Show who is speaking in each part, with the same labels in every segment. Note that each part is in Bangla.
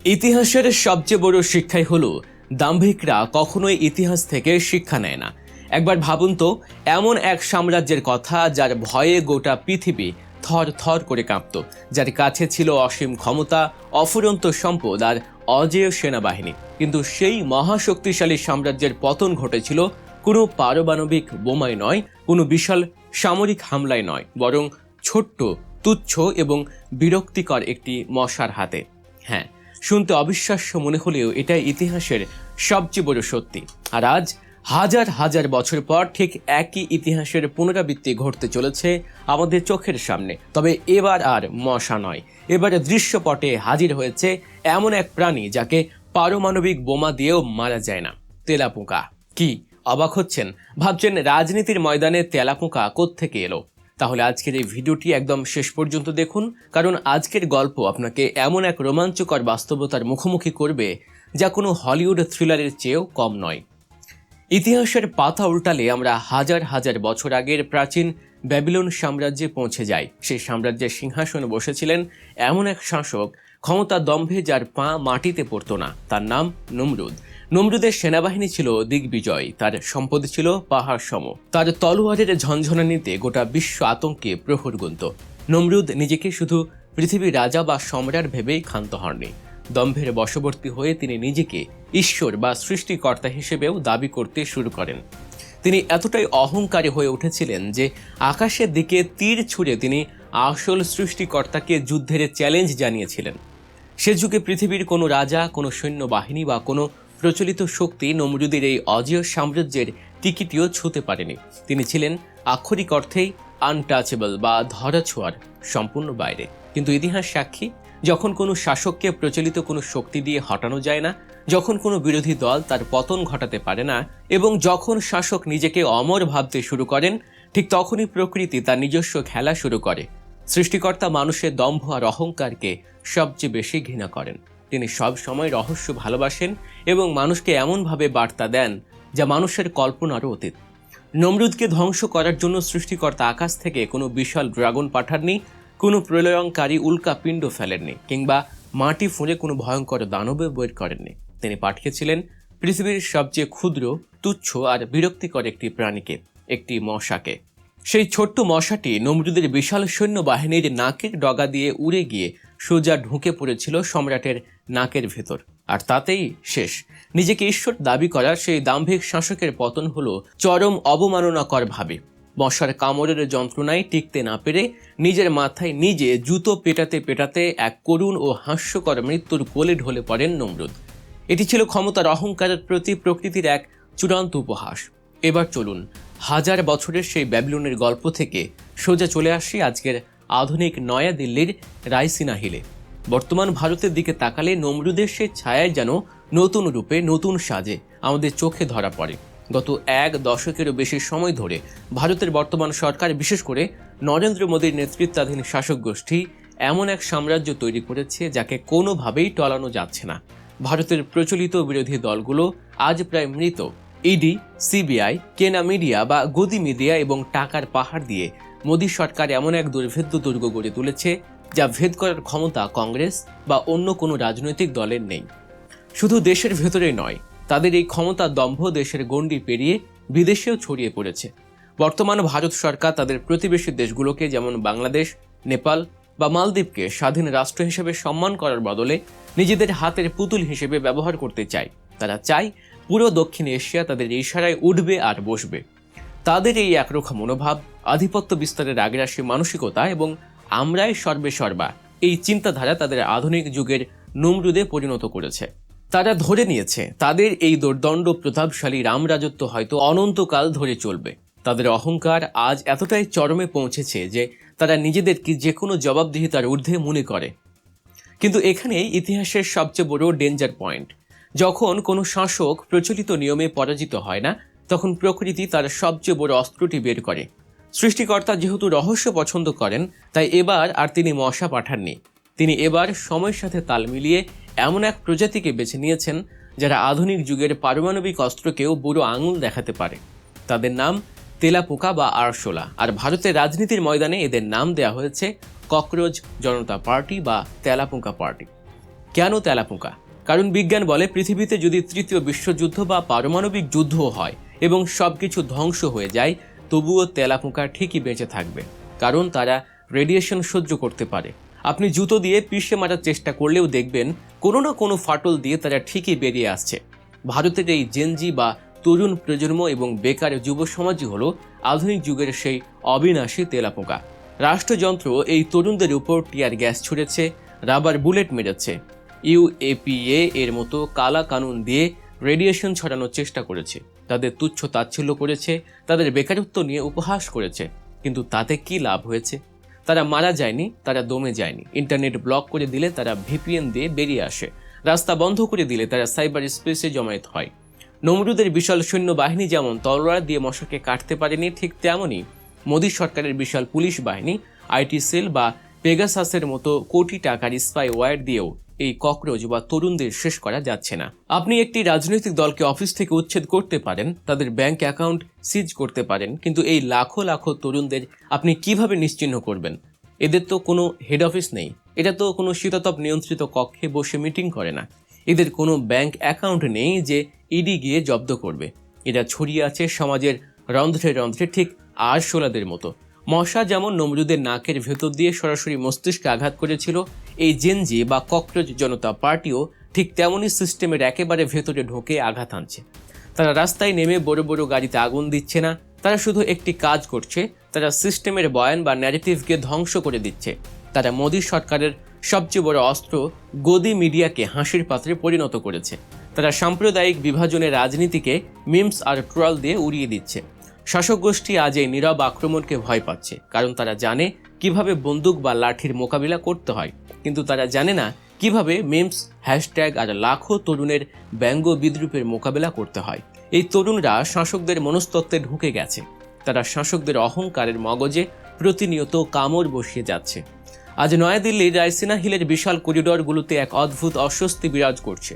Speaker 1: ইতিহাসের সবচেয়ে বড় শিক্ষাই হলো দাম্ভিকরা কখনোই ইতিহাস থেকে শিক্ষা নেয় না। একবার ভাবুন তো, এমন এক সাম্রাজ্যের কথা যার ভয়ে গোটা পৃথিবী থর থর করে কাঁপত, যার কাছে ছিল অসীম ক্ষমতা, অফুরন্ত সম্পদ আর অজেয় সেনাবাহিনী। কিন্তু সেই মহাশক্তিশালী সাম্রাজ্যের পতন ঘটেছিল কোনো পারমাণবিক বোমায় নয়, কোনো বিশাল সামরিক হামলায় নয়, বরং ছোট্ট, তুচ্ছ এবং বিরক্তিকর একটি মশার হাতে। হ্যাঁ, শুনতে অবিশ্বাস্য মনে হলেও এটাই ইতিহাসের সবচেয়ে বড় সত্যি। আর আজ হাজার হাজার বছর পর ঠিক একই ইতিহাসের পুনরাবৃত্তি ঘটতে চলেছে আমাদের চোখের সামনে। তবে এবার আর মশা নয়, এবারে দৃশ্যপটে হাজির হয়েছে এমন এক প্রাণী যাকে পারমাণবিক বোমা দিয়েও মারা যায় না। তেলাপোকা। কি অবাক হচ্ছেন? ভাবছেন রাজনীতির ময়দানে তেলাপোকা কোত্থেকে এলো? তাহলে আজকের এই ভিডিওটি একদম শেষ পর্যন্ত দেখুন, কারণ আজকের গল্প আপনাকে এমন এক রোমাঞ্চকর বাস্তবতার মুখোমুখি করবে যা কোনো হলিউড থ্রিলারের চেয়েও কম নয়। ইতিহাসের পাতা উল্টালে আমরা হাজার হাজার বছর আগের প্রাচীন ব্যাবিলন সাম্রাজ্যে পৌঁছে যাই। সেই সাম্রাজ্যের সিংহাসনে বসেছিলেন এমন এক শাসক, ক্ষমতা দম্ভে যার পা মাটিতে পড়ত না। তার নাম নমরুদ। নমরুদের সেনাবাহিনী ছিল দিগ্বিজয়, তার সম্পদ ছিল পাহাড় সম, তার তলোয়ারের ঝনঝনানিতে গোটা বিশ্ব আতঙ্কে প্রহর গুনত। নমরুদ নিজেকে শুধু পৃথিবীর রাজা বা সম্রাট ভেবেই ক্ষান্ত হননি। দম্ভের বশবর্তী হয়ে তিনি নিজেকে ঈশ্বর বা সৃষ্টিকর্তা হিসেবেও দাবি করতে শুরু করেন। তিনি এতটাই অহংকারী হয়ে উঠেছিলেন যে আকাশের দিকে তীর ছুঁড়ে তিনি আসল সৃষ্টিকর্তাকে যুদ্ধের চ্যালেঞ্জ জানিয়েছিলেন। সে যুগে পৃথিবীর কোনো রাজা, কোনো সৈন্যবাহিনী বা কোনো প্রচলিত শক্তি নমরুদের এই অজেয় সাম্রাজ্যের টিকিটিও ছুঁতে পারেনি। তিনি ছিলেন আক্ষরিক অর্থেই আনটাচেবল বা ধরাছোঁয়ার সম্পূর্ণ বাইরে। কিন্তু ইতিহাস সাক্ষী, যখন কোনো শাসককে প্রচলিত কোনো শক্তি দিয়ে হটানো যায় না, যখন কোনো বিরোধী দল তার পতন ঘটাতে পারে না, এবং যখন শাসক নিজেকে অমর ভাবতে শুরু করেন, ঠিক তখনই প্রকৃতি তার নিজস্ব খেলা শুরু করে। সৃষ্টিকর্তা মানুষের দম্ভ আর অহংকারকে সবচেয়ে বেশি ঘৃণা করেন। তিনি সব সময় রহস্য ভালোবাসেন এবং মানুষকে এমনভাবে বার্তা দেন যা মানুষের কল্পনারও অতীত। নমরুদকে ধ্বংস করার জন্য সৃষ্টিকর্তা আকাশ থেকে কোনো বিশাল ড্রাগন পাঠাননি, কোনো প্রলয়ঙ্কারী উল্কাপিণ্ড ফেলেননি, কিংবা মাটি ফুঁড়ে কোনো ভয়ঙ্কর দানবে বের করেননি। তিনি পাঠিয়েছিলেন পৃথিবীর সবচেয়ে ক্ষুদ্র, তুচ্ছ আর বিরক্তিকর একটি প্রাণীকে, একটি মশাকে। সেই ছোট্ট মশাটি নমরুদের বিশাল সৈন্যবাহিনীর নাকের ডগা দিয়ে উড়ে গিয়ে সোজা ঢুকে পড়েছিল সম্রাটের নাকের ভেতর, আর তাতেই শেষ। নিজেকে ঈশ্বর দাবি করা সেই দাম্ভিক শাসকের পতন হলো চরম অবমাননাকর ভাবে। মশার কামড়ের যন্ত্রণায় টিকতে না পেরে নিজের মাথায় নিজে জুতো পেটাতে পেটাতে এক করুণ ও হাস্যকর মৃত্যুর কোলে ঢলে পড়েন নমরুদ। এটি ছিল ক্ষমতার অহংকারের প্রতি প্রকৃতির এক চূড়ান্ত উপহাস। এবার চলুন হাজার বছরের সেই ব্যাবিলনের গল্প থেকে সোজা চলে আসি আজকের আধুনিক নয়া দিল্লির রায়সিনা হিলে। বর্তমান ভারতের দিকে তাকালে নমরুদের সেই ছায়ায় যেন নতুন রূপে, নতুন সাজে আমাদের চোখে ধরা পড়ে। গত এক দশকেরও বেশি সময় ধরে ভারতের বর্তমান সরকার, বিশেষ করে নরেন্দ্র মোদীর নেতৃত্বাধীন শাসক গোষ্ঠী এমন এক সাম্রাজ্য তৈরি করেছে যাকে কোনোভাবেই টলানো যাচ্ছে না। ভারতের প্রচলিত বিরোধী দলগুলো আজ প্রায় মৃত। ইডি, সিবিআই, কেনা মিডিয়া বা গদি মিডিয়া এবং টাকার পাহাড় দিয়ে মোদী সরকার এমন এক দুর্ভেদ্য দুর্গ গড়ে তুলেছে যা ভেদ করার ক্ষমতা কংগ্রেস বা অন্য কোনো রাজনৈতিক দলের নেই। শুধু দেশের ভেতরে নয়, তাদের এই ক্ষমতার দম্ভ দেশের গণ্ডি পেরিয়ে বিদেশেও ছড়িয়ে পড়েছে। বর্তমান ভারত সরকার তাদের প্রতিবেশী দেশগুলোকে, যেমন বাংলাদেশ, নেপাল বা মালদ্বীপকে স্বাধীন রাষ্ট্র হিসেবে সম্মান করার বদলে নিজেদের হাতের পুতুল হিসেবে ব্যবহার করতে চায়। তারা চায় পুরো দক্ষিণ এশিয়া তাদের ইশারায় উঠবে আর বসবে। তাদের এই একরোখা মনোভাব, আধিপত্য বিস্তারের আগ্রাসী মানসিকতা এবং আমরাই সর্বে সর্বা এই চিন্তাধারা তাদের আধুনিক যুগের নমরুদে পরিণত করেছে। তারা ধরে নিয়েছে তাদের এই দুর্দণ্ড প্রতাপশালী রামরাজত্ব হয়তো অনন্তকাল ধরে চলবে। তাদের অহংকার আজ এতটাই চরমে পৌঁছেছে যে তারা নিজেদেরকে যে কোনো জবাবদিহিতার ঊর্ধ্বে মনে করে। কিন্তু এখানেই ইতিহাসের সবচেয়ে বড় ডেঞ্জার পয়েন্ট। যখন কোনো শাসক প্রচলিত নিয়মে পরাজিত হয় না, তখন প্রকৃতি তার সবচেয়ে বড় অস্ত্রটি বের করে। সৃষ্টিকর্তা যেহেতু রহস্য পছন্দ করেন, তাই এবার আর তিনি মশা পাঠাননি। তিনি এবার সময়ের সাথে তাল মিলিয়ে এমন এক প্রজাতিকে বেছে নিয়েছেন যারা আধুনিক যুগের পারমাণবিক অস্ত্রকেও বুড়ো আঙুল দেখাতে পারে। তাদের নাম তেলাপোকা বা আরশোলা, আর ভারতের রাজনীতির ময়দানে এদের নাম দেওয়া হয়েছে ককরোচ জনতা পার্টি বা তেলাপোকা পার্টি। কেন তেলাপোকা? কারণ বিজ্ঞান বলে পৃথিবীতে যদি তৃতীয় বিশ্বযুদ্ধ বা পারমাণবিক যুদ্ধও হয় এবং সবকিছু ধ্বংস হয়ে যায়, তবুও তেলাপোকা ঠিকই বেঁচে থাকবে, কারণ তারা রেডিয়েশন সহ্য করতে পারে। আপনি জুতো দিয়ে পিষে মারার চেষ্টা করলেও দেখবেন কোনো না কোনো ফাটল দিয়ে তারা ঠিকই বেরিয়ে আসছে। ভারতের এই জেনজি বা তরুণ প্রজন্ম এবং বেকার যুব সমাজই হলো আধুনিক যুগের সেই অবিনাশী তেলাপোকা। রাষ্ট্রযন্ত্র এই তরুণদের উপর টিয়ার গ্যাস ছুড়েছে, রাবার বুলেট মেরেছে, ইউএপিএ এর মতো কালা কানুন দিয়ে রেডিয়েশন ছড়ানোর চেষ্টা করেছে, তাদের তুচ্ছ তাচ্ছিল্য করেছে, তাদের বেকারত্ব নিয়ে উপহাস করেছে। কিন্তু তাতে কি লাভ হয়েছে? তারা মারা যায়নি, তারা দমে যায়নি। ইন্টারনেট ব্লক করে দিলে তারা ভিপিএন দিয়ে বেরিয়ে আসে, রাস্তা বন্ধ করে দিলে তারা সাইবার স্পেসে জমায়েত হয়। নমরুদের বিশাল সৈন্যবাহিনী যেমন তলোয়ার দিয়ে মশাকে কাটতে পারেনি, ঠিক তেমনই মোদী সরকারের বিশাল পুলিশ বাহিনী, আইটি সেল বা পেগাসাসের মতো কোটি টাকার স্পাইওয়্যার দিয়েও এই ককরোচ বা তরুণদের শেষ করা যাচ্ছে না। আপনি একটি রাজনৈতিক দলকে অফিস থেকে উচ্ছেদ করতে পারেন, তাদের ব্যাংক অ্যাকাউন্ট সিজ করতে পারেন, কিন্তু এই লাখো লাখো তরুণদের আপনি কিভাবে নিশ্চিহ্ন করবেন? এদের তো কোনো হেড অফিস নেই, এটা তো কোনো শীতাতপ নিয়ন্ত্রিত কক্ষে বসে মিটিং করে না, এদের কোনো ব্যাংক অ্যাকাউন্ট নেই যে ইডি গিয়ে জব্দ করবে। এরা ছড়িয়ে আছে সমাজের রন্ধ্রে রন্ধ্রে, ঠিক আরশোলাদের মতো। মশা যেমন নমরুদের নাকের ভেতর দিয়ে সরাসরি মস্তিষ্কে আঘাত করেছিল, এই জেনজি বা ককরোচ জনতা পার্টিও ঠিক তেমনই সিস্টেমের একেবারে ভেতরে ঢোকে আঘাত আনছে। তারা রাস্তায় নেমে বড় বড় গাড়িতে আগুন দিচ্ছে না, তারা শুধু একটি কাজ করছে, তারা সিস্টেমের বয়ান বা ন্যারেটিভকে ধ্বংস করে দিচ্ছে। তারা মোদী সরকারের সবচেয়ে বড় অস্ত্র গদি মিডিয়াকে হাসির পাত্রে পরিণত করেছে। তারা সাম্প্রদায়িক বিভাজনের রাজনীতিকে মিমস আর ট্রল দিয়ে উড়িয়ে দিচ্ছে। শাসক গোষ্ঠী আজ এই নীরব আক্রমণকে ভয় পাচ্ছে, কারণ তারা জানে কিভাবে বন্দুক বা লাঠির মোকাবিলা করতে হয়, কিন্তু তারা জানে না কিভাবে মিমস, হ্যাশট্যাগ আর লাখো তরুণের ব্যঙ্গ বিদ্রুপের মোকাবিলা করতে হয়। এই তরুণরা শাসকদের মনস্তত্ত্বে ঢুকে গেছে, তারা শাসকদের অহংকারের মগজে প্রতিনিয়ত কামড় বসিয়ে যাচ্ছে। আজ নয়াদিল্লির রায়সিনা হিলের বিশাল করিডরগুলোতে এক অদ্ভুত অস্বস্তি বিরাজ করছে।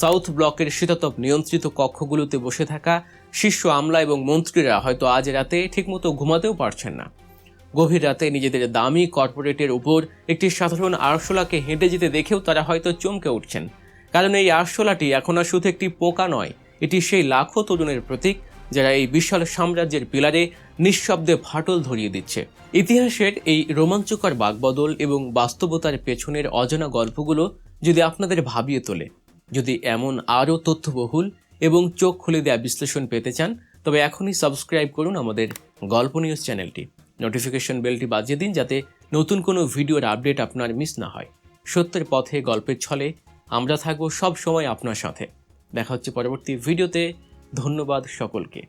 Speaker 1: সাউথ ব্লকের শীতাতপ নিয়ন্ত্রিত কক্ষগুলোতে বসে থাকা শীর্ষ আমলা এবং মন্ত্রীরা হয়তো আজ রাতে ঠিকমতো ঘুমাতেও পারছেন না। গভীর রাতে নিজেদের দামি কর্পোরেটের উপর একটি সাধারণ আরশোলাকে হেঁটে যেতে দেখেও তারা হয়তো চমকে উঠছেন, কারণ এই আরশোলাটি এখন আর শুধু একটি পোকা নয়, এটি সেই লাখো তরুণের প্রতীক যারা এই বিশাল সাম্রাজ্যের পিলারে নিঃশব্দে ফাটল ধরিয়ে দিচ্ছে। ইতিহাসের এই রোমাঞ্চকর বাকবদল এবং বাস্তবতার পেছনের অজানা গল্পগুলো যদি আপনাদের ভাবিয়ে তোলে, যদি এমন আরও তথ্যবহুল এবং চোখ খুলে দেওয়া বিশ্লেষণ পেতে চান, তবে এখনই সাবস্ক্রাইব করুন আমাদের গল্প নিউজ চ্যানেলটি। নোটিফিকেশন বেলটি বাজিয়ে দিন যাতে নতুন কোনো ভিডিওর আপডেট আপনার মিস না হয়। সত্যের পথে গল্পের ছলে আমরা থাকবো সব সময় আপনার সাথে। দেখা হচ্ছে পরবর্তী ভিডিওতে। ধন্যবাদ সকলকে।